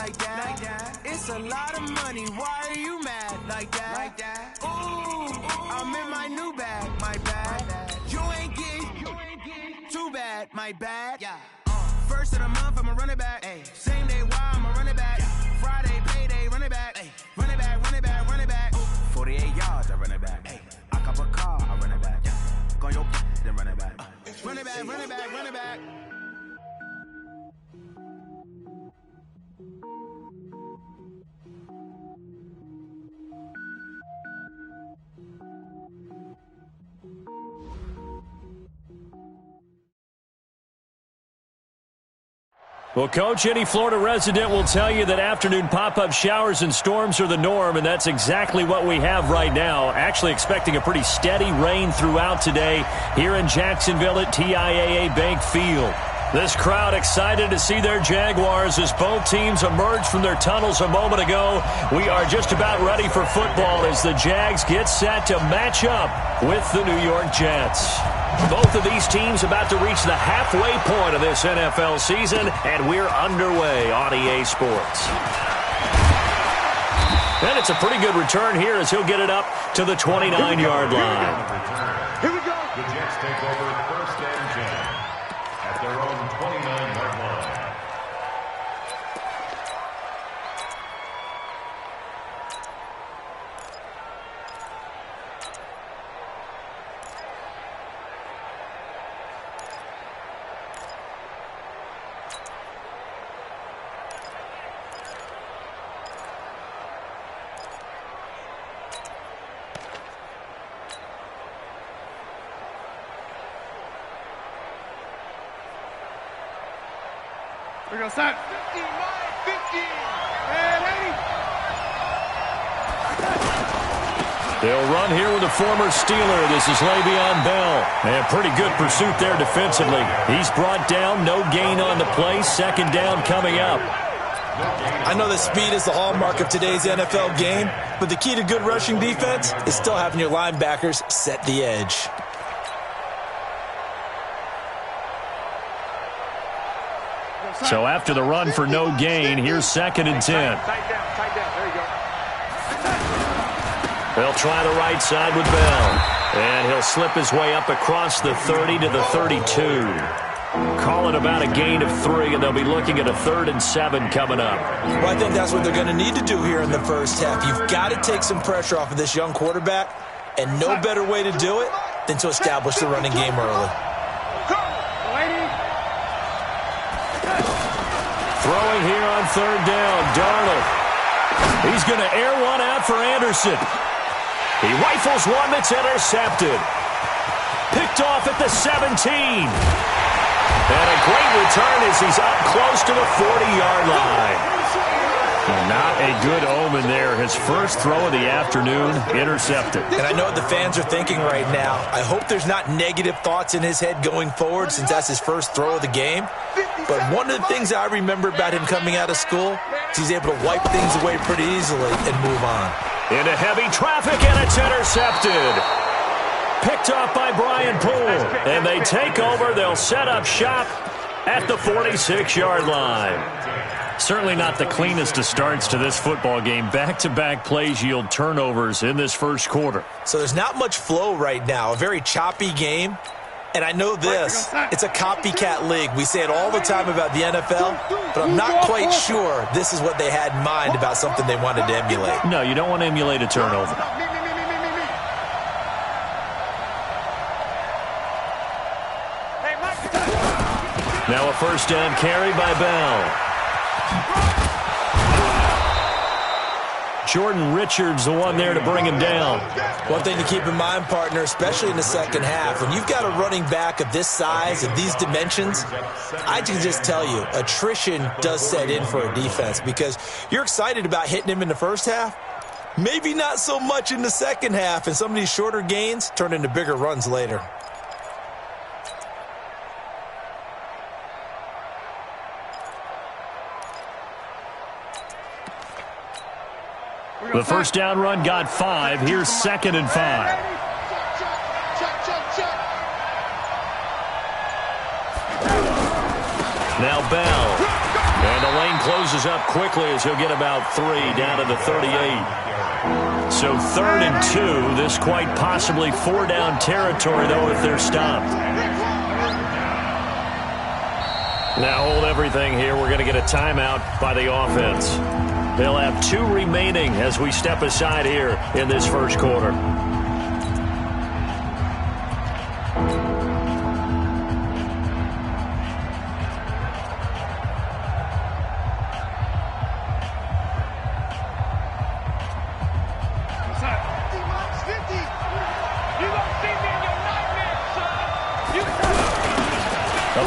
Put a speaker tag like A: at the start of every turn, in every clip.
A: like that. It's a lot of money, why are you mad like that? Ooh, I'm in my new bag, my bad. You ain't getting too bad, my bad. Yeah. First of the month, I'ma run it back. Ay. Same day, why I'ma run it back. Friday, payday, run it back. Ay. Run it back, run it back, run it back. 48 yards, I run it back. Ay. I cop a car, I run it back. Go your then run it back. Run it back, run it back, run it back.
B: Well, Coach, any Florida resident will tell you that afternoon pop-up showers and storms are the norm, and that's exactly what we have right now. Actually expecting a pretty steady rain throughout today here in Jacksonville at TIAA Bank Field. This crowd excited to see their Jaguars as both teams emerged from their tunnels a moment ago. We are just about ready for football as the Jags get set to match up with the New York Jets. Both of these teams about to reach the halfway point of this NFL season, and we're underway on EA Sports. And it's a pretty good return here as he'll get it up to the 29-yard line.
C: Here we go. The Jets take over 1st and 10 at their own 29-yard line.
D: We're going to start. 50, 50, and 80.
B: They'll run here with a former Steeler. This is Le'Veon Bell. And pretty good pursuit there defensively. He's brought down, no gain on the play. 2nd down coming up.
E: I know that speed is the hallmark of today's NFL game, but the key to good rushing defense is still having your linebackers set the edge.
B: So after the run for no gain, here's 2nd and 10.
D: Tight down. There you go.
B: They'll try the right side with Bell. And he'll slip his way up across the 30 to the 32. Call it about a gain of 3, and they'll be looking at a 3rd and 7 coming up.
E: Well, I think that's what they're going to need to do here in the first half. You've got to take some pressure off of this young quarterback, and no better way to do it than to establish the running game early.
B: Throwing here on 3rd down, Darnold. He's going to air one out for Anderson. He rifles one that's intercepted. Picked off at the 17. And a great return as he's up close to the 40-yard line. Not a good omen there. His first throw of the afternoon, intercepted.
E: And I know what the fans are thinking right now. I hope there's not negative thoughts in his head going forward since that's his first throw of the game. But one of the things I remember about him coming out of school is he's able to wipe things away pretty easily and move on.
B: Into heavy traffic, and it's intercepted. Picked off by Brian Poole. And they take over. They'll set up shop at the 46-yard line. Certainly not the cleanest of starts to this football game. Back-to-back plays yield turnovers in this first quarter.
E: So there's not much flow right now. A very choppy game. And I know this, it's a copycat league. We say it all the time about the NFL, but I'm not quite sure this is what they had in mind about something they wanted to emulate.
B: No, you don't want to emulate a turnover. Now a 1st down carry by Bell. Jordan Richards, the one there to bring him down.
E: One thing to keep in mind, partner, especially in the second half, when you've got a running back of this size, of these dimensions, I can just tell you, attrition does set in for a defense because you're excited about hitting him in the first half, maybe not so much in the second half, and some of these shorter gains turn into bigger runs later.
B: The 1st down run got 5. Here's 2nd and 5. Now Bell. And the lane closes up quickly as he'll get about 3 down to the 38. So 3rd and 2. This quite possibly 4-down territory, though, if they're stopped. Now hold everything here. We're going to get a timeout by the offense. They'll have 2 remaining as we step aside here in this first quarter.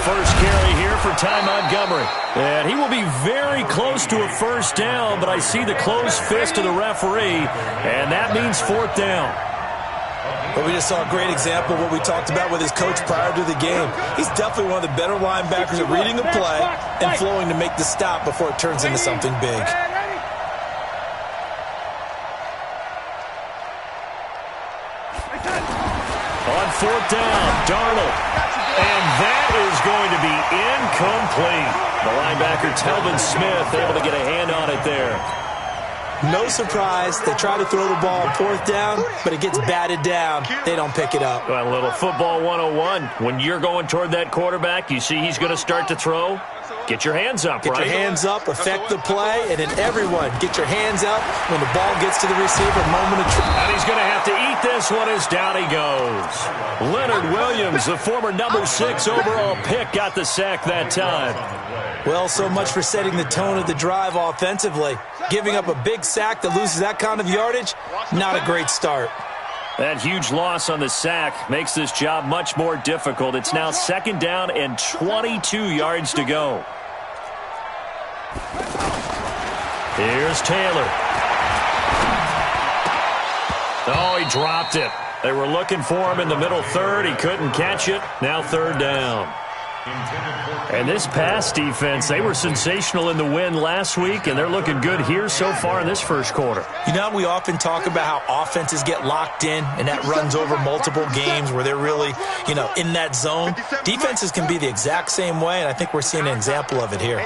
A: First carry here for Ty Montgomery. And he will be very close to a first down, but I see the closed fist of the referee, and that means 4th down.
E: But we just saw a great example of what we talked about with his coach prior to the game. He's definitely one of the better linebackers at reading a play and flowing to make the stop before it turns into something big.
B: On 4th down, Darnold. And that is going to be incomplete. The linebacker, Telvin Smith, able to get a hand on it there.
E: No surprise. They try to throw the ball on 4th down, but it gets batted down. They don't pick it up.
B: Well, a little football 101. When you're going toward that quarterback, you see he's going to start to throw. Get your hands up,
E: Get your hands up, affect the play, and then everyone, get your hands up when the ball gets to the receiver, moment of truth.
B: And he's going to have to eat this one as down he goes. Leonard Williams, the former number 6 overall pick, got the sack that time.
E: Well, so much for setting the tone of the drive offensively. Giving up a big sack that loses that kind of yardage, not a great start.
B: That huge loss on the sack makes this job much more difficult. It's now 2nd down and 22 yards to go. Here's Taylor. Oh, he dropped it. They were looking for him in the middle 3rd. He couldn't catch it. Now 3rd down. And this pass defense, they were sensational in the win last week, and they're looking good here so far in this first quarter.
E: You know, we often talk about how offenses get locked in, and that runs over multiple games where they're really, in that zone. Defenses can be the exact same way, and I think we're seeing an example of it here.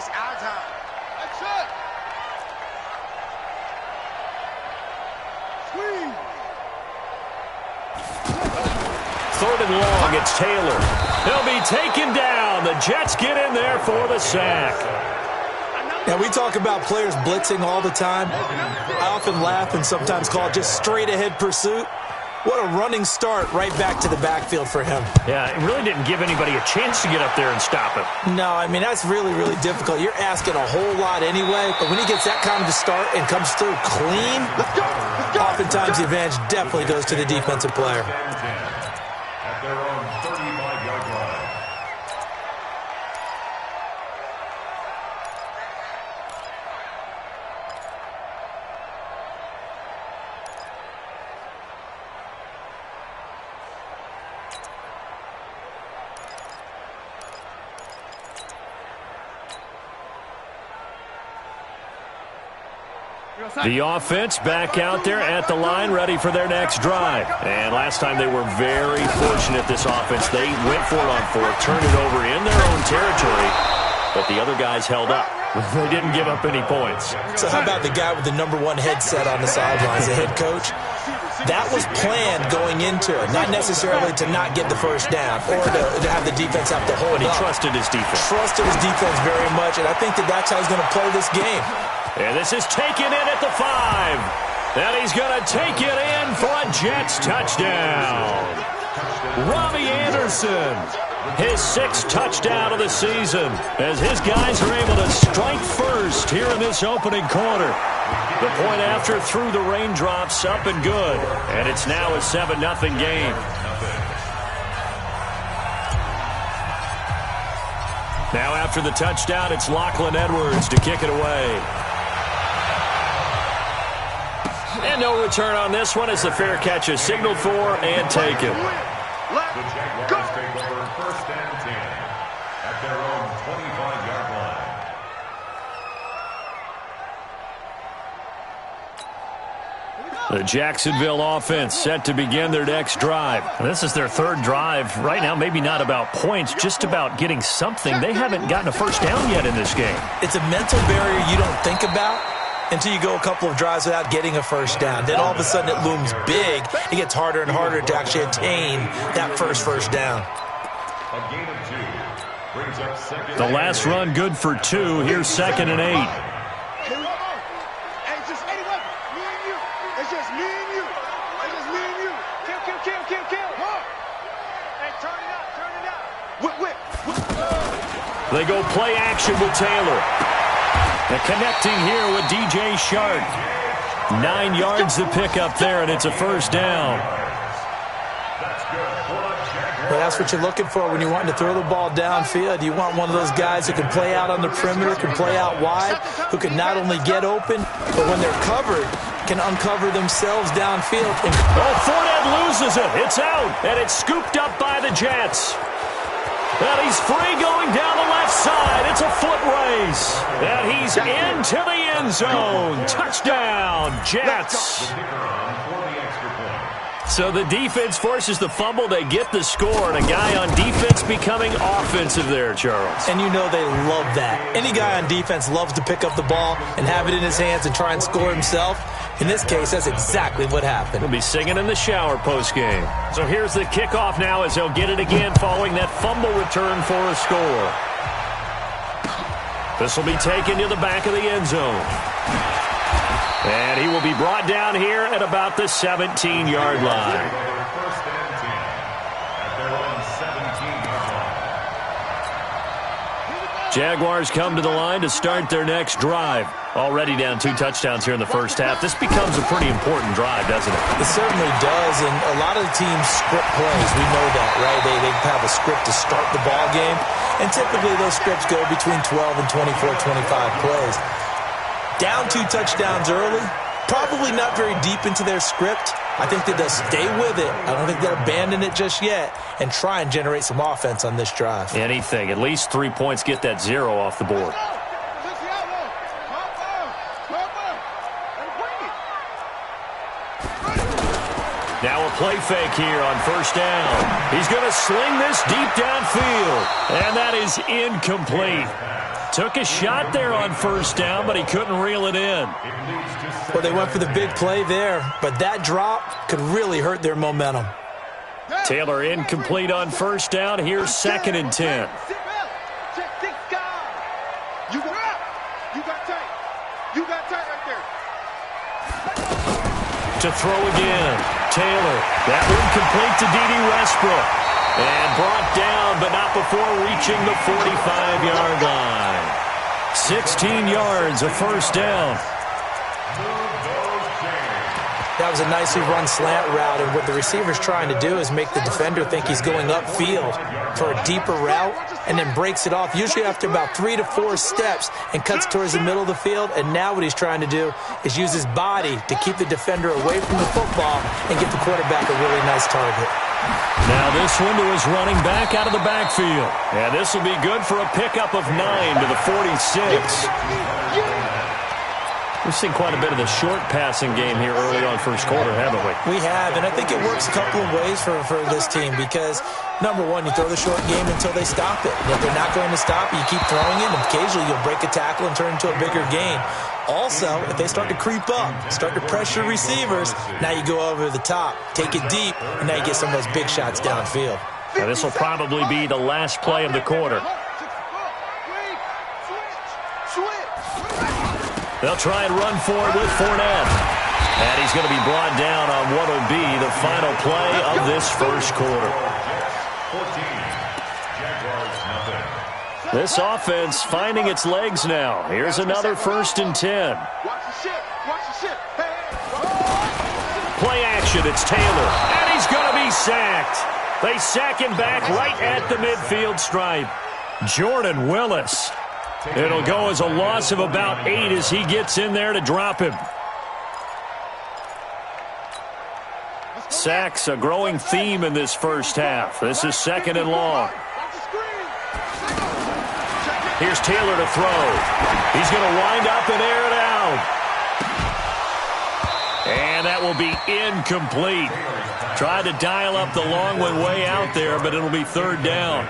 B: 3rd and long, it's Taylor. He'll be taken down. The Jets get in there for the sack.
E: Now, we talk about players blitzing all the time. I often laugh and sometimes call it just straight-ahead pursuit. What a running start right back to the backfield for him.
B: Yeah, it really didn't give anybody a chance to get up there and stop him.
E: No, I mean, that's really, really difficult. You're asking a whole lot anyway, but when he gets that kind of a start and comes through clean, oftentimes the advantage definitely goes to the defensive player.
C: At their own 35-yard line.
B: The offense back out there at the line, ready for their next drive. And last time they were very fortunate, this offense. They went for it on 4th, turned it over in their own territory, but the other guys held up. They didn't give up any points.
E: So how about the guy with the number 1 headset on the sidelines, the head coach? That was planned going into it, not necessarily to not get the first down or to have the defense have to hold
B: But he
E: up.
B: trusted his defense.
E: Trusted his defense very much, and I think that's how he's going to play this game.
B: And this is taken in at the 5. And he's going to take it in for a Jets touchdown. Robbie Anderson, his 6th touchdown of the season, as his guys are able to strike first here in this opening quarter. The point after through the raindrops, up and good. And it's now a 7-0 game. Now after the touchdown, it's Lachlan Edwards to kick it away. And no return on this one as the fair catch is signaled for and taken.
C: The Jaguars take over 1st and 10 at their own 25-yard line.
D: Here we go.
B: The Jacksonville offense set to begin their next drive. This is their third drive. Right now, maybe not about points, just about getting something. They haven't gotten a first down yet in this game.
E: It's a mental barrier you don't think about until you go a couple of drives without getting a first down. Then all of a sudden it looms big. It gets harder and harder to actually attain that first down.
C: A gain of 2 brings up second.
B: The last run good for 2. Here's 2nd and 8. They go play action with Taylor. And connecting here with DJ Shark. 9 yards to pick up there, and it's a first down.
E: Well, that's what you're looking for when you're wanting to throw the ball downfield. You want one of those guys who can play out on the perimeter, can play out wide, who can not only get open, but when they're covered, can uncover themselves downfield.
B: Fournette loses it. It's out, and it's scooped up by the Jets. And he's free going down the left side. It's a foot race. And he's into the end zone. Touchdown, Jets. So the defense forces the fumble. They get the score, and a guy on defense becoming offensive there, Charles.
E: And you know they love that. Any guy on defense loves to pick up the ball and have it in his hands and try and score himself. In this case, that's exactly what happened.
B: He'll be singing in the shower post-game. So here's the kickoff now as they'll get it again following that fumble return for a score. This will be taken to the back of the end zone. And he will be brought down here at about the 17-yard line.
C: First and 10 at their own 17-yard line.
B: Jaguars come to the line to start their next drive. Already down 2 touchdowns here in the first half. This becomes a pretty important drive, doesn't it?
E: It certainly does, and a lot of the teams script plays. We know that, right? They have a script to start the ball game, and typically those scripts go between 12 and 24, 25 plays. Down 2 touchdowns early, probably not very deep into their script. I think that they'll stay with it. I don't think they'll abandon it just yet and try and generate some offense on this drive.
B: Anything. At least 3 points, get that 0 off the board. Now a play fake here on first down. He's going to sling this deep downfield, and that is incomplete. Took a shot there on first down, but he couldn't reel it in.
E: Well, they went for the big play there, but that drop could really hurt their momentum.
B: Taylor incomplete on first down. Here's 2nd and 10. To throw again. Taylor. That one complete to D.D. Westbrook. And brought down, but not before reaching the 45-yard line. 16 yards, a first down.
E: That was a nicely run slant route, and what the receiver's trying to do is make the defender think he's going upfield for a deeper route and then breaks it off, usually after about 3 to 4 steps, and cuts towards the middle of the field. And now what he's trying to do is use his body to keep the defender away from the football and get the quarterback a really nice target.
B: Now this one to his running back out of the backfield. And this will be good for a pickup of 9 to the 46. We've seen quite a bit of the short passing game here early on first quarter, haven't we?
E: We have, and I think it works a couple of ways for this team because, number one, you throw the short game until they stop it. And if they're not going to stop it, you keep throwing it, and occasionally you'll break a tackle and turn it into a bigger gain. Also, if they start to creep up, start to pressure receivers, now you go over the top, take it deep, and now you get some of those big shots downfield.
B: Now this will probably be the last play of the quarter. They'll try and run for it with Fournette. And he's going to be brought down on what will be the final play of this first quarter.
C: 14. Jaguars nothing.
B: This offense finding its legs now. Here's another 1st and 10. Play action, it's Taylor. And he's going to be sacked. They sack him back right at the midfield stripe. Jordan Willis. It'll go as a loss of about 8 as he gets in there to drop him. Sacks, a growing theme in this first half. This is 2nd and long. Here's Taylor to throw. He's going to wind up and air it out. And that will be incomplete. Tried to dial up the long one way out there, but it'll be third down.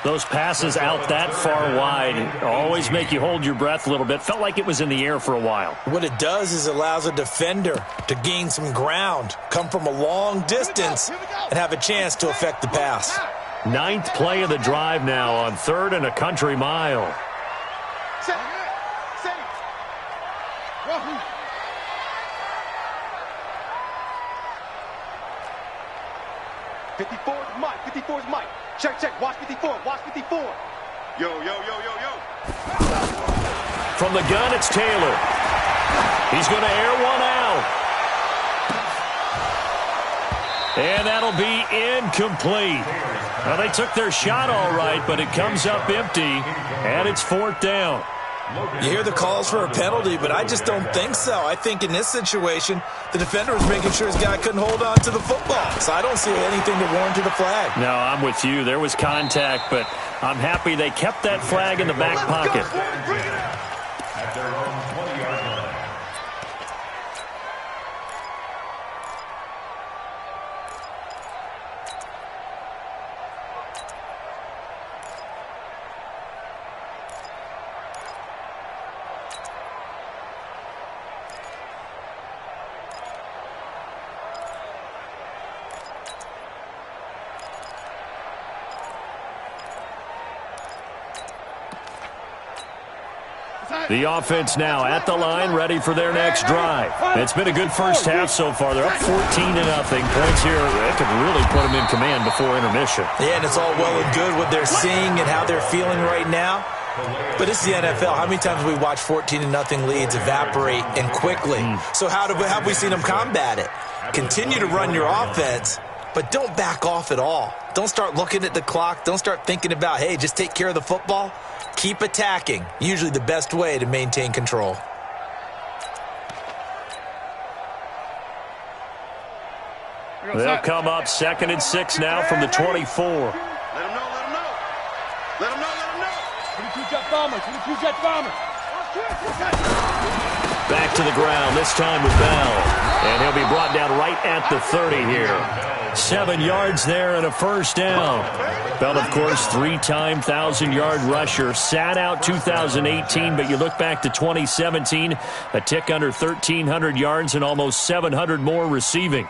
B: Those passes out that far wide always make you hold your breath a little bit. Felt like it was in the air for a while.
E: What it does is allows a defender to gain some ground, come from a long distance, and have a chance to affect the pass.
B: Ninth play of the drive now on 3rd and a country mile.
D: 54's Mike. 54's Mike. Check. Watch 54. Watch 54. Yo.
B: From the gun, it's Taylor. He's going to air one out. And that'll be incomplete. Well, they took their shot all right, but it comes up empty, and it's 4th down.
E: You hear the calls for a penalty, but I just don't think so. I think in this situation, the defender was making sure his guy couldn't hold on to the football. So I don't see anything to warrant a flag.
B: No, I'm with you. There was contact, but I'm happy they kept that flag in the back pocket.
C: At their own 20-yard line.
B: The offense now at the line, ready for their next drive. It's been a good first half so far. They're up 14-0. Points here, that could really put them in command before intermission.
E: Yeah, and it's all well and good what they're seeing and how they're feeling right now. But it's the NFL. How many times have we watched 14-0 leads evaporate and quickly? So how have we seen them combat it? Continue to run your offense, but don't back off at all. Don't start looking at the clock. Don't start thinking about, hey, just take care of the football. Keep attacking. Usually the best way to maintain control.
B: They'll come up 2nd and 6 now from the 24.
D: Let him know. 22 jet bombers.
B: Back to the ground, this time with Bell. And he'll be brought down right at the 30 here. 7 yards there and a first down. Bell, of course, 3-time 1,000-yard rusher. Sat out 2018, but you look back to 2017, a tick under 1,300 yards and almost 700 more receiving.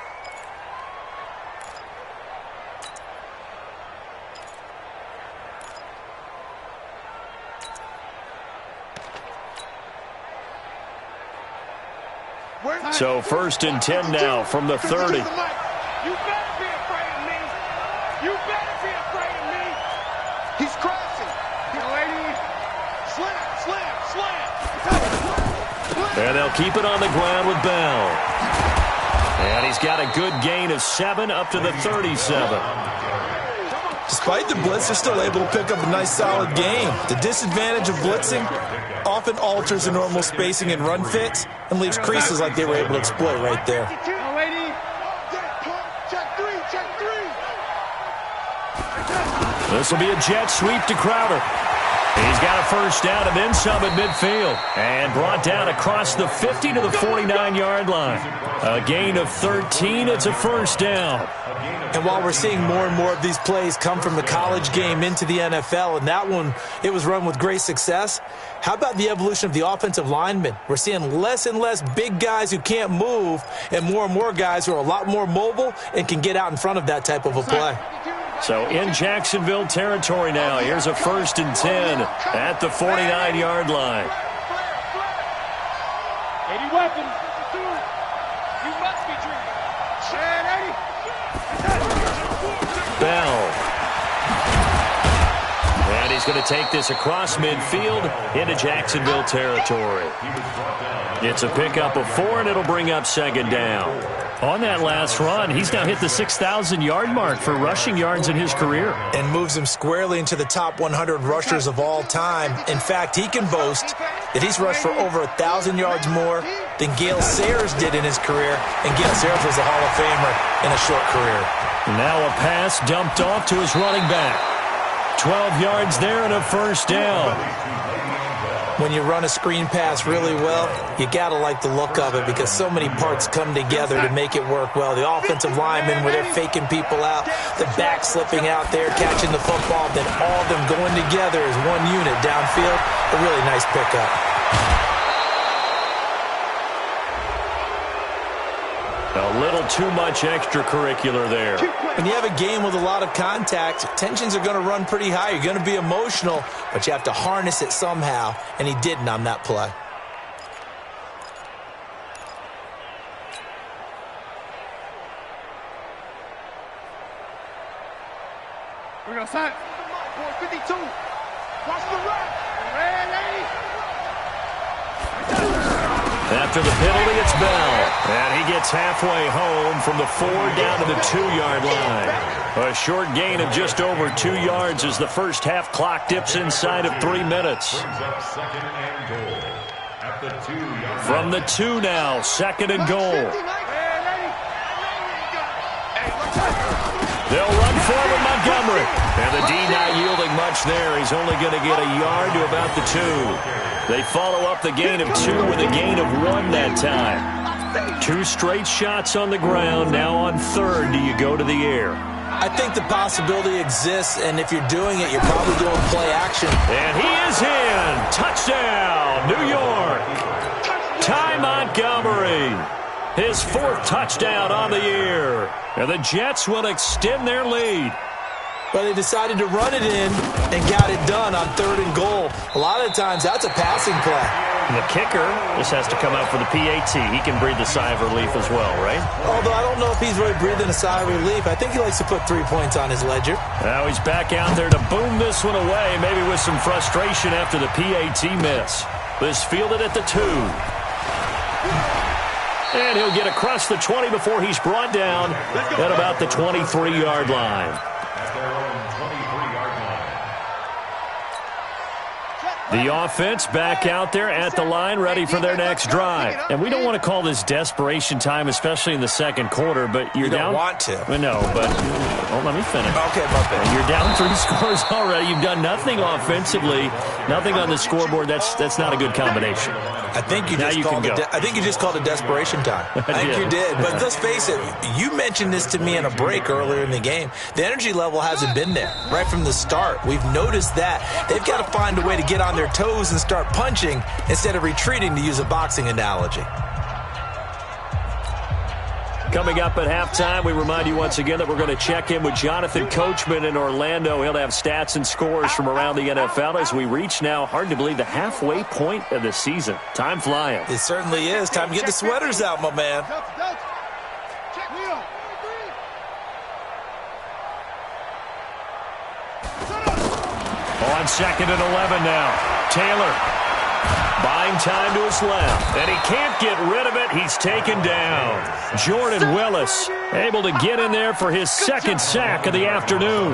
B: So 1st and 10 now from the 30.
D: You better be afraid of me. He's crashing. Slam.
B: And they'll keep it on the ground with Bell. And he's got a good gain of 7 up to the 37.
E: Despite the blitz, they're still able to pick up a nice, solid gain. The disadvantage of blitzing often alters the normal spacing and run fits and leaves creases like they were able to exploit right there.
B: This will be a jet sweep to Crowder. He's got a first down and then some at midfield. And brought down across the 50 to the 49-yard line. A gain of 13. It's a first down.
E: And while we're seeing more and more of these plays come from the college game into the NFL, and that one, it was run with great success, how about the evolution of the offensive linemen? We're seeing less and less big guys who can't move and more guys who are a lot more mobile and can get out in front of that type of a play.
B: So in Jacksonville territory now, here's a 1st and 10 at the 49-yard line.
D: 80 weapons. You must be dreaming.
B: Bell. And he's going to take this across midfield into Jacksonville territory. It's a pickup of 4, and it'll bring up 2nd down. On that last run, he's now hit the 6,000-yard mark for rushing yards in his career.
E: And moves him squarely into the top 100 rushers of all time. In fact, he can boast that he's rushed for over 1,000 yards more than Gale Sayers did in his career. And Gale Sayers was a Hall of Famer in a short career.
B: Now a pass dumped off to his running back. 12 yards there and a first down.
E: When you run a screen pass really well, you got to like the look of it because so many parts come together to make it work well. The offensive linemen, where they're faking people out, the back slipping out there, catching the football, then all of them going together as one unit downfield. A really nice pickup.
B: A little too much extracurricular there.
E: When you have a game with a lot of contact, tensions are going to run pretty high. You're going to be emotional, but you have to harness it somehow, and he didn't on that play.
D: We're going to sign. 452. Watch the run. Ready.
B: After the penalty, it's Bell. And he gets halfway home from the 4 down to the 2-yard line. A short gain of just over 2 yards as the first half clock dips inside of 3 minutes. From the 2 now, 2nd and goal. They'll run forward Montgomery. And the D not yielding much there. He's only going to get a yard to about the 2. They follow up the gain of 2 with a gain of 1 that time. 2 straight shots on the ground. Now on 3rd, do you go to the air?
E: I think the possibility exists, and if you're doing it, you're probably doing play action.
B: And he is in. Touchdown, New York. Ty Montgomery. His 4th touchdown on the year. And the Jets will extend their lead.
E: But they decided to run it in and got it done on 3rd and goal. A lot of times, that's a passing play.
B: And the kicker just has to come out for the PAT. He can breathe a sigh of relief as well, right?
E: Although I don't know if he's really breathing a sigh of relief. I think he likes to put 3 points on his ledger.
B: Now he's back out there to boom this one away, maybe with some frustration after the PAT miss. This fielded at the 2. And he'll get across the 20 before he's brought down at about the 23-yard line. The offense back out there at the line, ready for their next drive. And we don't want to call this desperation time, especially in the second quarter, but you're down.
E: You don't want to.
B: No, but let me finish.
E: Okay, my bad.
B: You're down 3 scores already. You've done nothing offensively, nothing on the scoreboard. That's not a good combination.
E: I think you just called it desperation time. I think you did. But let's face it, you mentioned this to me in a break earlier in the game. The energy level hasn't been there right from the start. We've noticed that. They've got to find a way to get on their toes and start punching instead of retreating, to use a boxing analogy.
B: Coming up at halftime, we remind you once again that we're going to check in with Jonathan Coachman in Orlando. He'll have stats and scores from around the NFL as we reach now, hard to believe, the halfway point of the season. Time flying.
E: It certainly is. Time to get the sweaters out, my man.
B: On 2nd and 11 now. Taylor buying time to his left, and he can't get rid of it. He's taken down. Jordan Willis able to get in there for his 2nd sack of the afternoon.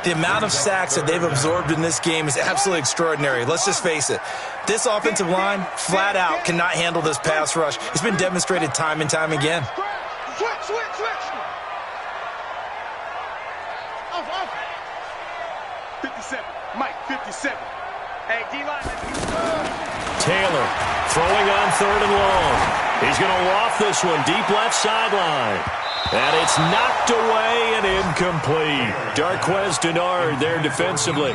E: The amount of sacks that they've absorbed in this game is absolutely extraordinary. Let's just face it. This offensive line, flat out, cannot handle this pass rush. It's been demonstrated time and time again.
D: Switch. 57. Mike, 57. Hey, D-line.
B: Taylor throwing on 3rd and long. He's going to loft this one deep left sideline. And it's knocked away and incomplete. Darquez Denard there defensively.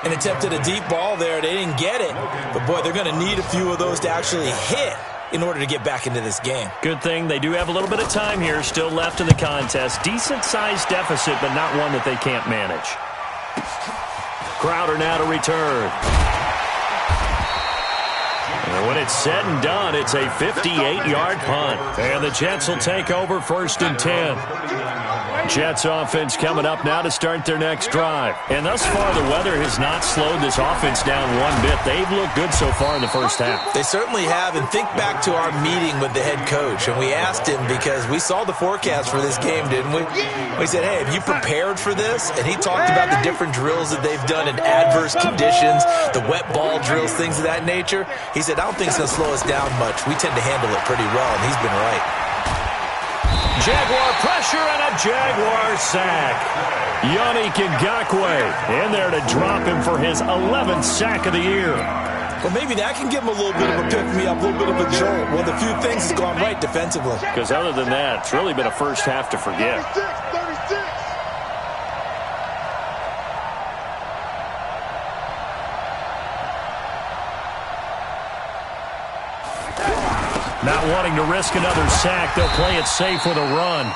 E: And attempted a deep ball there. They didn't get it. But, boy, they're going to need a few of those to actually hit in order to get back into this game.
B: Good thing they do have a little bit of time here still left in the contest. Decent-sized deficit, but not one that they can't manage. Crowder now to return. And when it's said and done, it's a 58-yard punt. And the Jets will take over 1st and 10. Jets offense coming up now to start their next drive. And thus far, the weather has not slowed this offense down one bit. They've looked good so far in the first half.
E: They certainly have. And think back to our meeting with the head coach. And we asked him, because we saw the forecast for this game, didn't we? We said, hey, have you prepared for this? And he talked about the different drills that they've done in adverse conditions, the wet ball drills, things of that nature. He said, I don't think it's going to slow us down much. We tend to handle it pretty well, and he's been right.
B: Jaguar pressure and a Jaguar sack. Yannick Ngakoue in there to drop him for his 11th sack of the year.
E: Well, maybe that can give them a little bit of a pick-me-up, a little bit of a jolt. One of the few things that's gone right defensively.
B: Because other than that, it's really been a first half to forget.
D: 36.
B: Not wanting to risk another sack, they'll play it safe with a run.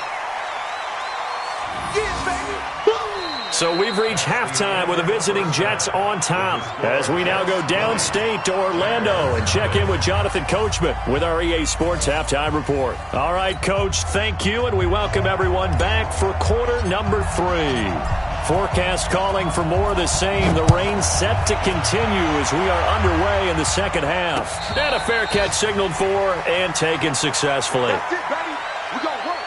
B: So we've reached halftime with the visiting Jets on top as we now go downstate to Orlando and check in with Jonathan Coachman with our EA Sports Halftime Report. All right, Coach, thank you, and we welcome everyone back for quarter number 3. Forecast calling for more of the same. The rain set to continue as we are underway in the second half. And a fair catch signaled for and taken successfully.
D: That's it, baby. We gonna work.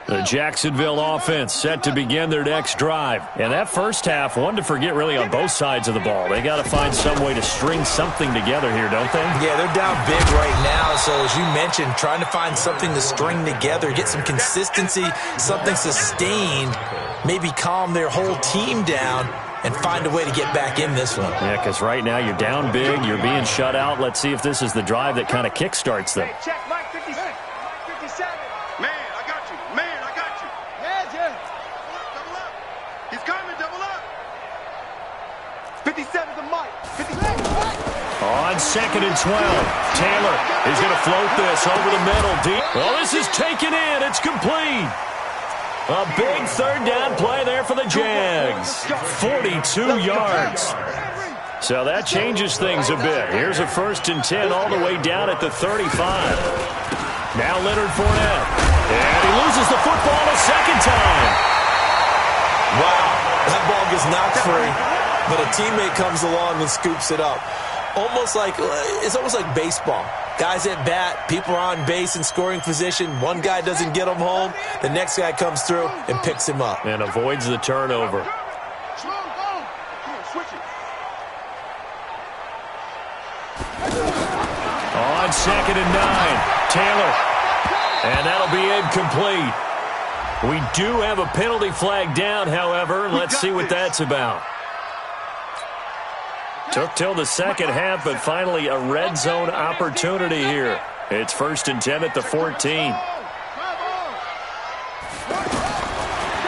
B: The Jacksonville offense set to begin their next drive. And that first half, one to forget really on both sides of the ball. They got to find some way to string something together here, don't they?
E: Yeah, they're down big right now. So as you mentioned, trying to find something to string together, get some consistency, something sustained, maybe calm their whole team down and find a way to get back in this one.
B: Yeah, because right now you're down big, you're being shut out. Let's see if this is the drive that kind of kickstarts them.
D: Check, Mike 56. Mike 57. Man, I got you. Man, I got you. Yeah. Double up. He's coming, double up. 57 to Mike. 56.
B: On 2nd and 12, Taylor is going to float this over the middle deep. Well, this is taken in. It's complete. A big third down play there for the Jags. 42 yards. So that changes things a bit. Here's a 1st and 10 all the way down at the 35. Now Leonard Fournette. And he loses the football a second time.
E: Wow, that ball gets knocked free, but a teammate comes along and scoops it up. It's almost like baseball. Guys at bat, people are on base in scoring position. One guy doesn't get him home. The next guy comes through and picks him up.
B: And avoids the turnover. On 2nd and 9, Taylor. And that'll be incomplete. We do have a penalty flag down, however. Let's see what that's about. Took till the second half, but finally a red zone opportunity here. It's 1st and 10 at the 14.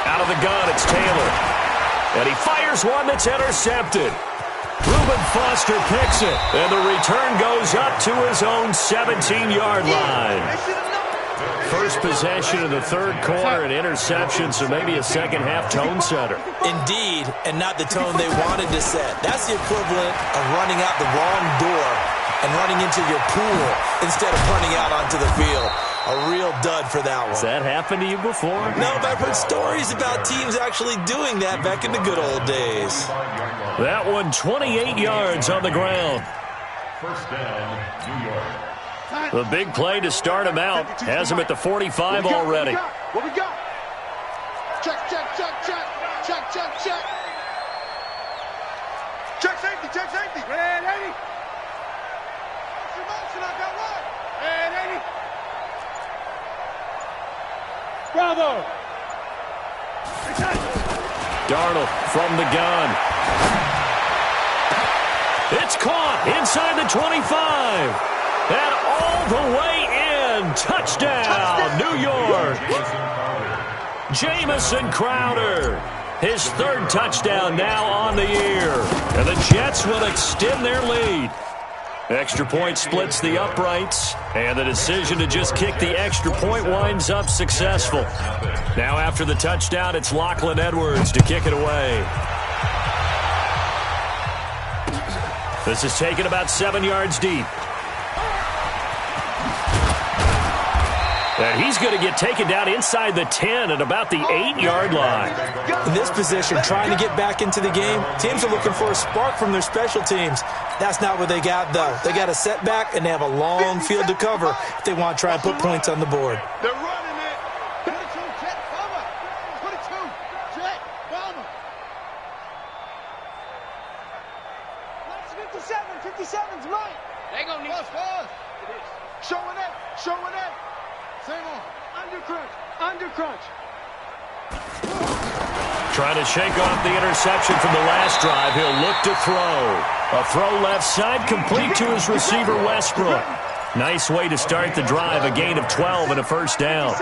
B: Out of the gun, it's Taylor. And he fires one that's intercepted. Reuben Foster picks it, and the return goes up to his own 17-yard line. First possession of the third quarter, an interception, so maybe a second-half tone setter.
E: Indeed, and not the tone they wanted to set. That's the equivalent of running out the wrong door and running into your pool instead of running out onto the field. A real dud for that one.
B: Has that happened to you before?
E: No, but I've heard stories about teams actually doing that back in the good old days.
B: That one 28 yards on the ground.
C: First down, New York.
B: The big play to start him out has him at the 45 already.
D: What we got? Check. Check safety. Red 80. Motion, I got one. Red 80. Bravo.
B: Darnold from the gun. It's caught inside the 25. And all the way in. Touchdown, New York. Jamison Crowder. His 3rd touchdown now on the year. And the Jets will extend their lead. Extra point splits the uprights. And the decision to just kick the extra point winds up successful. Now after the touchdown, it's Lachlan Edwards to kick it away. This is taken about 7 yards deep. And he's going to get taken down inside the 10 at about the 8-yard line.
E: In this position, trying to get back into the game, teams are looking for a spark from their special teams. That's not what they got, though. They got a setback, and they have a long field to cover if they want to try and put points on the board.
D: They're running it. 22, Jet, bomber. 22, Jet, bomber. 57's mine. They gonna need us. Showing it. Same on. Under crunch.
B: Trying to shake off the interception from the last drive. He'll look to throw. A throw left side, complete to his receiver, Westbrook. Nice way to start the drive, a gain of 12 and a first down.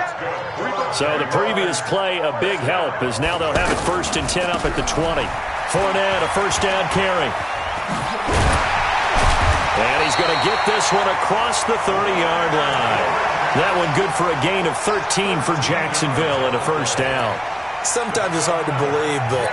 B: So the previous play, a big help, as now they'll have it 1st and 10 up at the 20. Fournette, a first down carry. And he's going to get this one across the 30-yard line. That one good for a gain of 13 for Jacksonville and a first down.
E: Sometimes it's hard to believe, but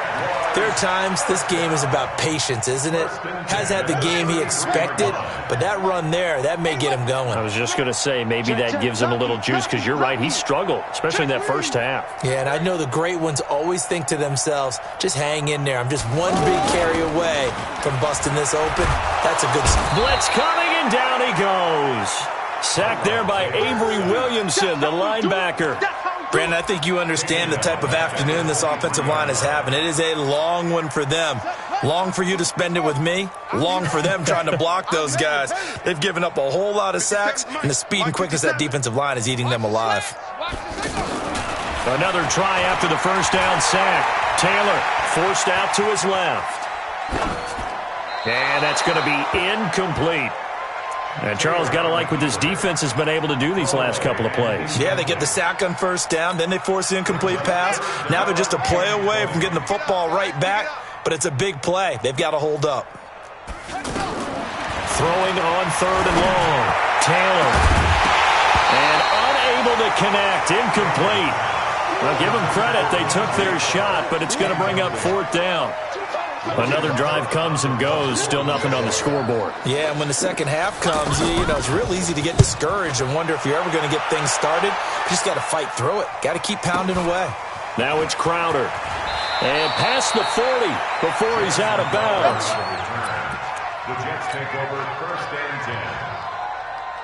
E: there are times this game is about patience, isn't it? Has had the game he expected, but that run there, that may get him going.
B: I was just going to say, maybe that gives him a little juice, because you're right, he struggled, especially in that first half.
E: Yeah, and I know the great ones always think to themselves, just hang in there. I'm just one big carry away from busting this open. That's a good
B: blitz coming, and down he goes. Sacked there by Avery Williamson, the linebacker.
E: Brandon, I think you understand the type of afternoon this offensive line is having. It is a long one for them. Long for you to spend it with me. Long for them trying to block those guys. They've given up a whole lot of sacks, and the speed and quickness of that defensive line is eating them alive.
B: Another try after the first down sack. Taylor forced out to his left. And that's going to be incomplete. And Charles, got to like what this defense has been able to do these last couple of plays.
E: Yeah, they get the sack on first down, then they force the incomplete pass. Now they're just a play away from getting the football right back, but it's a big play. They've got to hold up.
B: Throwing on 3rd and long. Taylor. And unable to connect. Incomplete. Well, give them credit. They took their shot, but it's going to bring up 4th down. Another drive comes and goes, still nothing on the scoreboard.
E: Yeah, and when the second half comes, you know, it's real easy to get discouraged and wonder if you're ever going to get things started. You just got to fight through it. Got to keep pounding away.
B: Now it's Crowder. And past the 40 before he's out of bounds.
C: The Jets take over 1st and 10.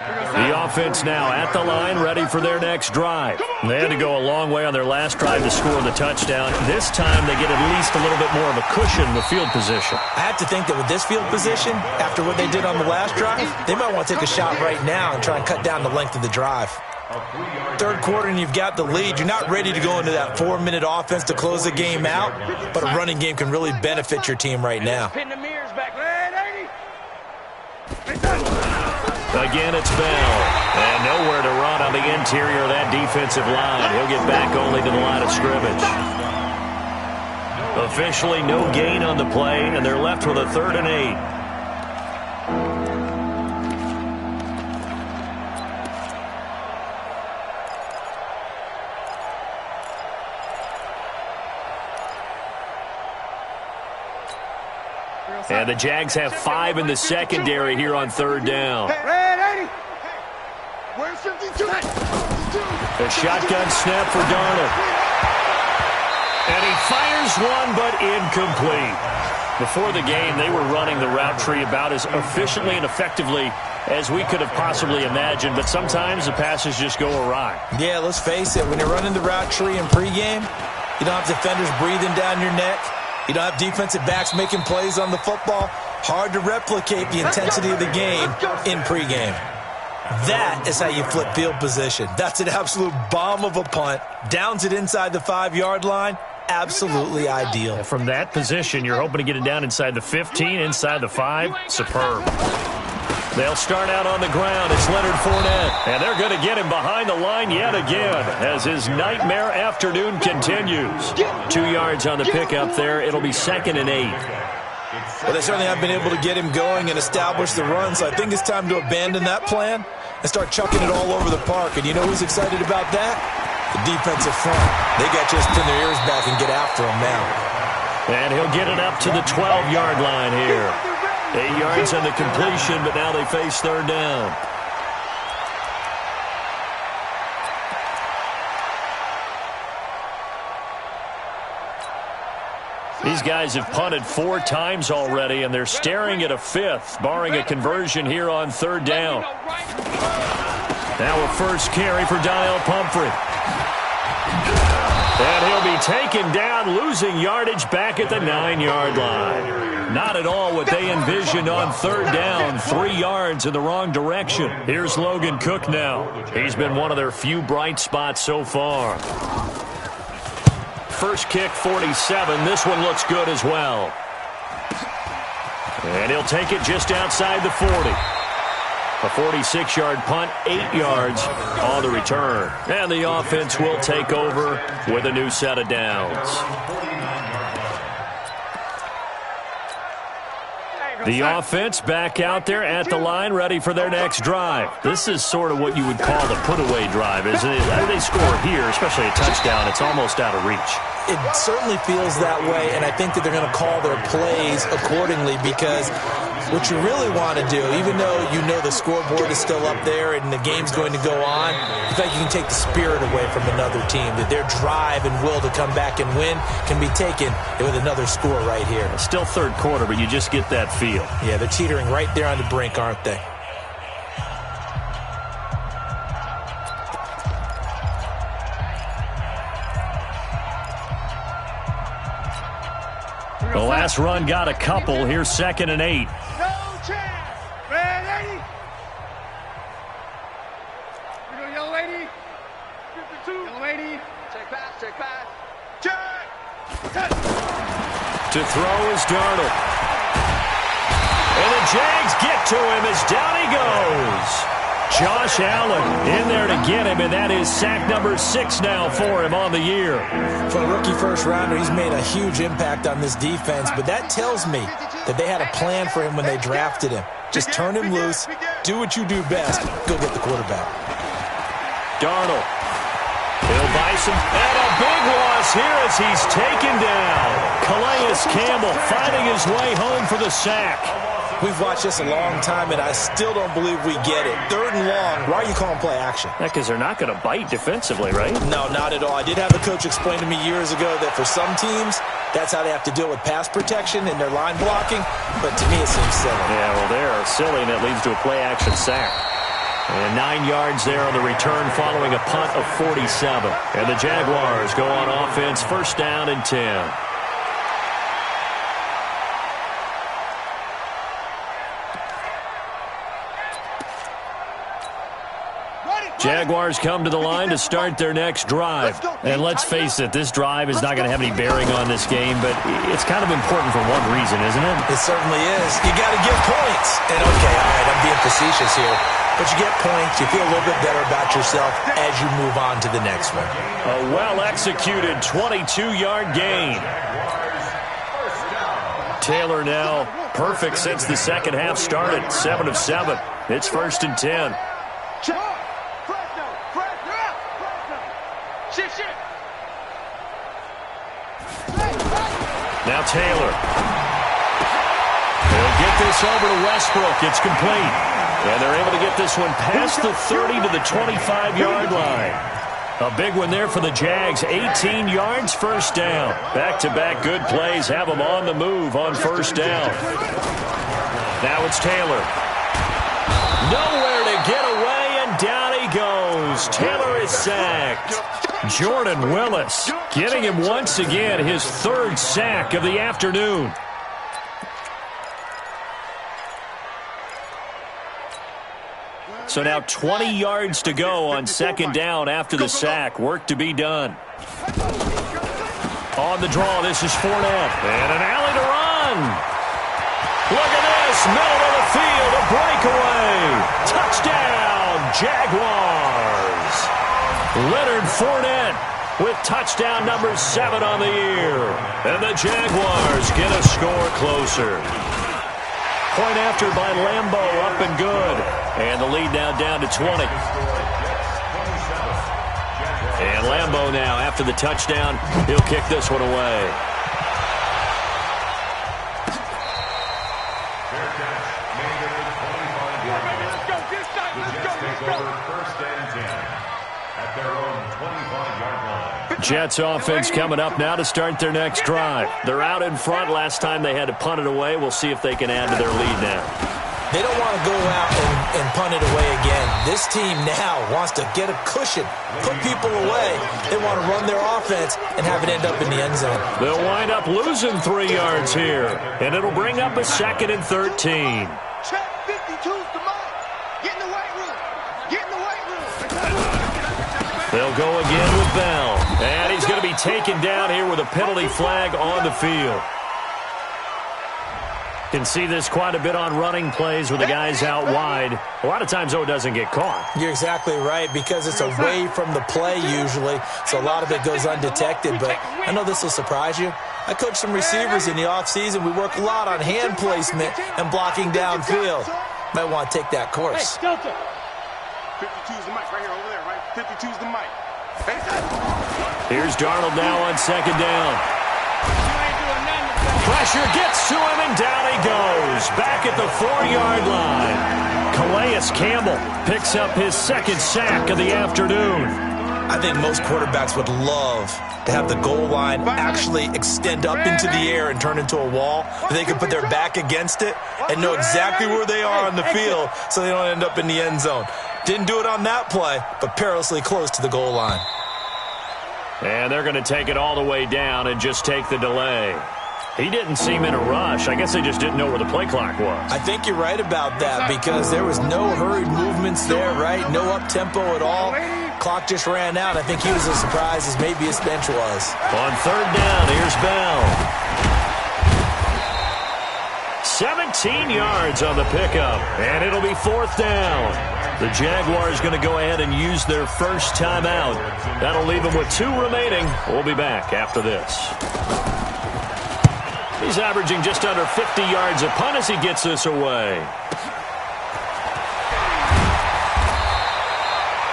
B: The offense now at the line, ready for their next drive. They had to go a long way on their last drive to score the touchdown. This time they get at least a little bit more of a cushion with field position.
E: I have to think that with this field position, after what they did on the last drive, they might want to take a shot right now and try and cut down the length of the drive. 3rd quarter and you've got the lead. You're not ready to go into that 4-minute offense to close the game out, but a running game can really benefit your team right now.
B: Again, it's Bell. And nowhere to run on the interior of that defensive line. He'll get back only to the line of scrimmage. Officially no gain on the play, and they're left with a 3rd and 8. And the Jags have 5 in the secondary here on 3rd down. A shotgun snap for Darnold. And he fires one, but incomplete. Before the game, they were running the route tree about as efficiently and effectively as we could have possibly imagined, but sometimes the passes just go awry.
E: Yeah, let's face it, when you're running the route tree in pregame, you don't have defenders breathing down your neck. You don't have defensive backs making plays on the football. Hard to replicate the intensity of the game in pregame. That is how you flip field position. That's an absolute bomb of a punt. Downs it inside the 5-yard line. Absolutely ideal.
B: From that position, you're hoping to get it down inside the 15, inside the 5. Superb. They'll start out on the ground. It's Leonard Fournette. And they're going to get him behind the line yet again as his nightmare afternoon continues. 2 yards on the pickup there. It'll be 2nd and 8.
E: Well, they certainly have been able to get him going and establish the run, so I think it's time to abandon that plan and start chucking it all over the park. And you know who's excited about that? The defensive front. They got to just pin their ears back and get after him now.
B: And he'll get it up to the 12-yard line here. 8 yards on the completion, but now they face 3rd down. These guys have punted 4 times already, and they're staring at a 5th, barring a conversion here on 3rd down. Now a first carry for Donnell Pumphrey. And he'll be taken down, losing yardage back at the 9-yard line. Not at all what they envisioned on third down. 3 yards in the wrong direction. Here's Logan Cook now. He's been one of their few bright spots so far. First kick, 47. This one looks good as well. And he'll take it just outside the 40. A 46-yard punt, 8 yards on the return. And the offense will take over with a new set of downs. The offense back out there at the line, ready for their next drive. This is sort of what you would call the put-away drive, isn't it? They score here, especially a touchdown, it's almost out of reach.
E: It certainly feels that way, and I think that they're going to call their plays accordingly, because what you really want to do, even though you know the scoreboard is still up there and the game's going to go on, in fact, you can take the spirit away from another team, that their drive and will to come back and win can be taken with another score right here.
B: It's still third quarter, but you just get that feel.
E: Yeah, they're teetering right there on the brink, aren't they?
B: The last run got a couple. Here's 2nd and 8.
D: No chance. Red 80. We go yellow 80. 52. Yellow 80. Check pass, check pass. Check.
B: To throw is Darnold. And the Jags get to him as down he goes. Josh Allen in there to get him, and that is sack number 6 now for him on the year.
E: For a rookie first-rounder, he's made a huge impact on this defense, but that tells me that they had a plan for him when they drafted him. Just turn him loose, do what you do best, go get the quarterback.
B: Darnold. He'll buy some, and a big loss here as he's taken down. Calais Campbell finding his way home for the sack.
E: We've watched this a long time, and I still don't believe we get it. 3rd and long, why are you calling play action?
B: Because they're not going to bite defensively, right?
E: No, not at all. I did have a coach explain to me years ago that for some teams, that's how they have to deal with pass protection and their line blocking, but to me it seems silly.
B: Yeah, well, they're silly, and that leads to a play-action sack. And 9 yards there on the return following a punt of 47. And the Jaguars go on offense, 1st down and 10. Jaguars come to the line to start their next drive. And let's face it, this drive is not going to have any bearing on this game, but it's kind of important for one reason, isn't it?
E: It certainly is. You got to give points. And okay, all right, I'm being facetious here, but you get points, you feel a little bit better about yourself as you move on to the next one.
B: A well-executed 22-yard gain. Taylor now perfect since the second half started, 7 of 7. It's 1st and 10. Now Taylor. He'll get this over to Westbrook. It's complete. And they're able to get this one past the 30 to the 25-yard line. A big one there for the Jags. 18 yards, 1st down. Back-to-back good plays have them on the move on 1st down. Now it's Taylor. Nowhere to get away, and down he goes. Taylor is sacked. Jordan Willis getting him once again his 3rd sack of the afternoon. So now 20 yards to go on 2nd down after the sack. Work to be done. On the draw, this is Fournette. And an alley to run. Look at this, middle of the field, a breakaway. Touchdown, Jaguars. Leonard Fournette with touchdown number 7 on the year. And the Jaguars get a score closer. Point after by Lambo, up and good. And the lead now down to 20. And Lambo now, after the touchdown, he'll kick this one away. Jets offense coming up now to start their next drive. They're out in front. Last time they had to punt it away. We'll see if they can add to their lead now.
E: They don't want to go out and punt it away again. This team now wants to get a cushion, put people away. They want to run their offense and have it end up in the end zone.
B: They'll wind up losing 3 yards here, and it'll bring up a 2nd and 13.
D: Check 52's the mark. Get in the weight room. Get in the weight room.
B: They'll go again with Bell. And he's going to be taken down here with a penalty flag on the field. Can see this quite a bit on running plays with the guys out wide. A lot of times, though, it doesn't get caught.
E: You're exactly right, because it's away from the play usually, so a lot of it goes undetected. But I know this will surprise you. I coach some receivers in the offseason. We work a lot on hand placement and blocking downfield. Might want to take that course.
D: 52's the mic right here, over there, right? 52's the mic.
B: Here's Darnold now on 2nd down. Pressure gets to him, and down he goes. Back at the 4-yard line. Calais Campbell picks up his 2nd sack of the afternoon.
E: I think most quarterbacks would love to have the goal line actually extend up into the air and turn into a wall. They can put their back against it and know exactly where they are on the field so they don't end up in the end zone. Didn't do it on that play, but perilously close to the goal line.
B: And they're going to take it all the way down and just take the delay. He didn't seem in a rush. I guess they just didn't know where the play clock was.
E: I think you're right about that, because there was no hurried movements there, right? No up-tempo at all. Clock just ran out. I think he was as surprised as maybe his bench was.
B: On 3rd down, here's Bell. 17 yards on the pickup, and it'll be 4th down. The Jaguars going to go ahead and use their first timeout. That'll leave them with 2 remaining. We'll be back after this. He's averaging just under 50 yards a punt as he gets this away.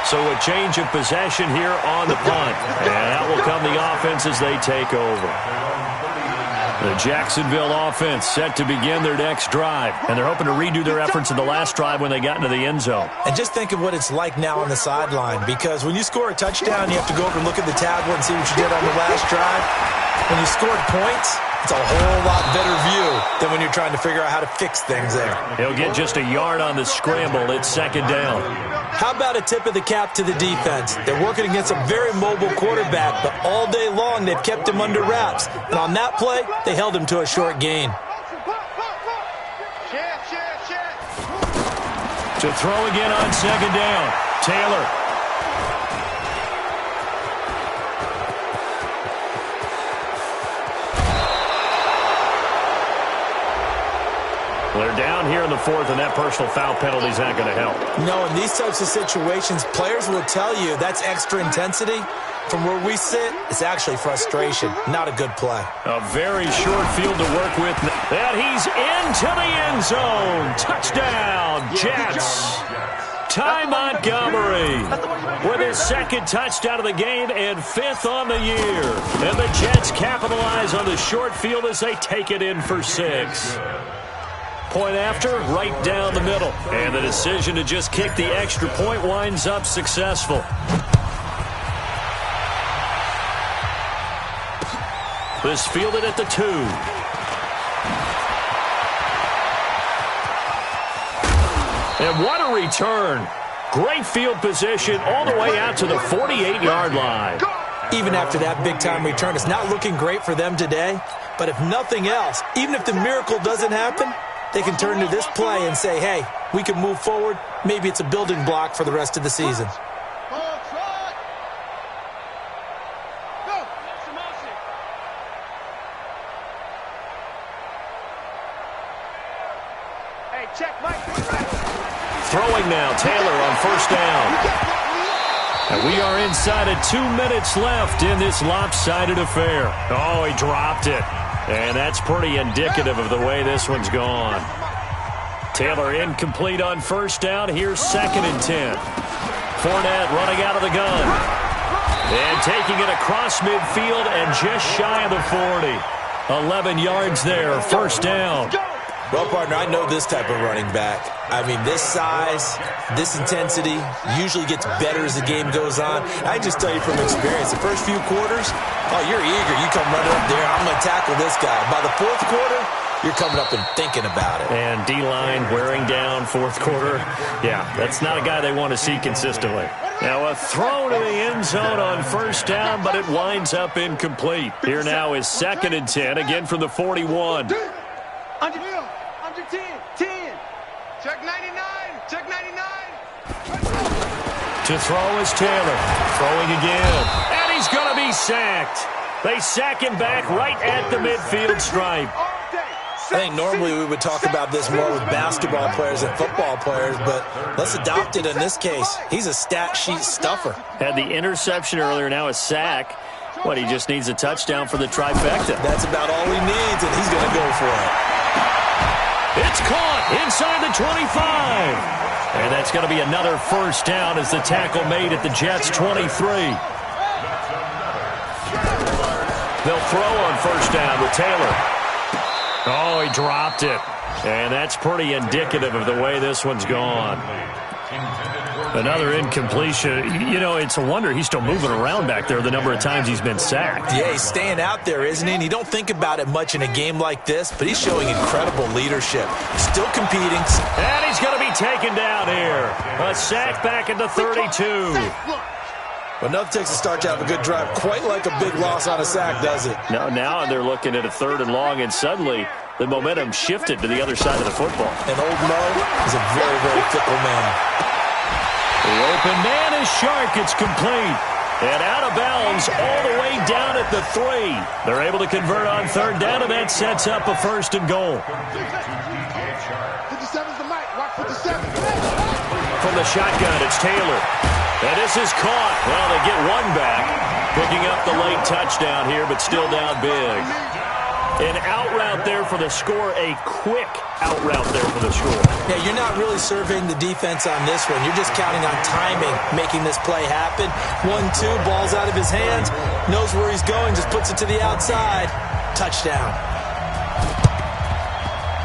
B: So a change of possession here on the punt. And that will come the offense as they take over. The Jacksonville offense set to begin their next drive. And they're hoping to redo their efforts in the last drive when they got into the end zone.
E: And just think of what it's like now on the sideline. Because when you score a touchdown, you have to go over and look at the tablet and see what you did on the last drive. When you scored points, it's a whole lot better view than when you're trying to figure out how to fix things there.
B: He'll get just a yard on the scramble. It's 2nd down.
E: How about a tip of the cap to the defense? They're working against a very mobile quarterback, but all day long they've kept him under wraps. And on that play, they held him to a short gain.
B: To throw again on 2nd down. Taylor. They're down here in the 4th, and that personal foul penalty is not going to help.
E: No, in these types of situations, players will tell you that's extra intensity. From where we sit, it's actually frustration. Not a good play.
B: A very short field to work with. And he's into the end zone. Touchdown, Jets. Ty Montgomery with his 2nd touchdown of the game and 5th on the year. And the Jets capitalize on the short field as they take it in for 6. Point after, right down the middle. And the decision to just kick the extra point winds up successful. This fielded at the 2. And what a return. Great field position all the way out to the 48-yard line.
E: Even after that big-time return, it's not looking great for them today. But if nothing else, even if the miracle doesn't happen, they can turn to this play and say, hey, we can move forward. Maybe it's a building block for the rest of the season.
B: Throwing now, Taylor on 1st down. And we are inside of 2 minutes left in this lopsided affair. Oh, he dropped it. And that's pretty indicative of the way this one's gone. Taylor incomplete on 1st down. Here's 2nd and 10. Fournette running out of the gun. And taking it across midfield and just shy of the 40. 11 yards there, 1st down.
E: Well, partner, I know this type of running back. I mean, this size, this intensity usually gets better as the game goes on. I just tell you from experience, the first few quarters, oh, you're eager. You come running up there, I'm going to tackle this guy. By the 4th quarter, you're coming up and thinking about it.
B: And D-line wearing down fourth quarter. Yeah, that's not a guy they want to see consistently. Now a throw to the end zone on first down, but it winds up incomplete. Here now is 2nd and 10, again from the 41.
D: Under 10. Check 99. Check 99.
B: To throw is Taylor. Throwing again. And he's going to be sacked. They sack him back right at the midfield stripe.
E: I think normally we would talk about this more with basketball players and football players, but let's adopt it in this case. He's a stat sheet stuffer.
B: Had the interception earlier, now a sack. What, he just needs a touchdown for the trifecta.
E: That's about all he needs, and he's going to go for it.
B: It's caught inside the 25. And that's going to be another first down as the tackle made at the Jets' 23. They'll throw on first down with Taylor. Oh, he dropped it. And that's pretty indicative of the way this one's gone. Another incompletion. You know, it's a wonder he's still moving around back there the number of times he's been sacked.
E: Yeah, he's staying out there, isn't he? And you don't think about it much in a game like this, but he's showing incredible leadership. Still competing.
B: And he's going to be taken down here. A sack back at the 32.
E: But nothing takes a start to have a good drive quite like a big loss on a sack, does it?
B: No, now they're looking at a 3rd and long, and suddenly the momentum shifted to the other side of the football.
E: And old Mo is a very, very fickle man.
B: The open man is Shark. It's complete. And out of bounds all the way down at the 3. They're able to convert on 3rd down, and that sets up a 1st and goal.
D: 57's the mic. Watch 57.
B: From the shotgun, it's Taylor. And this is caught. Well, they get one back. Picking up the late touchdown here, but still down big. An out route there for the score. A quick out route there for the score.
E: Yeah, you're not really surveying the defense on this one. You're just counting on timing, making this play happen. 1-2, ball's out of his hands. Knows where he's going, just puts it to the outside. Touchdown.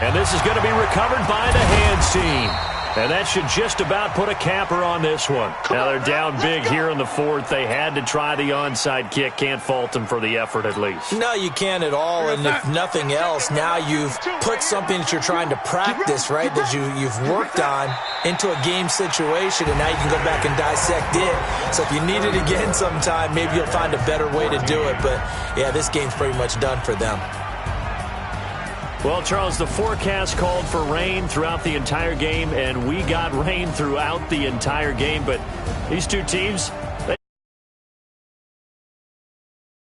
B: And this is going to be recovered by the hands team. And that should just about put a capper on this one. Now they're down big here in the 4th. They had to try the onside kick. Can't fault them for the effort at least.
E: No, you can't at all. And if nothing else, now you've put something that you're trying to practice, right, that you've worked on into a game situation, and now you can go back and dissect it. So if you need it again sometime, maybe you'll find a better way to do it. But, yeah, this game's pretty much done for them.
B: Well, Charles, the forecast called for rain throughout the entire game, and we got rain throughout the entire game. But these two teams,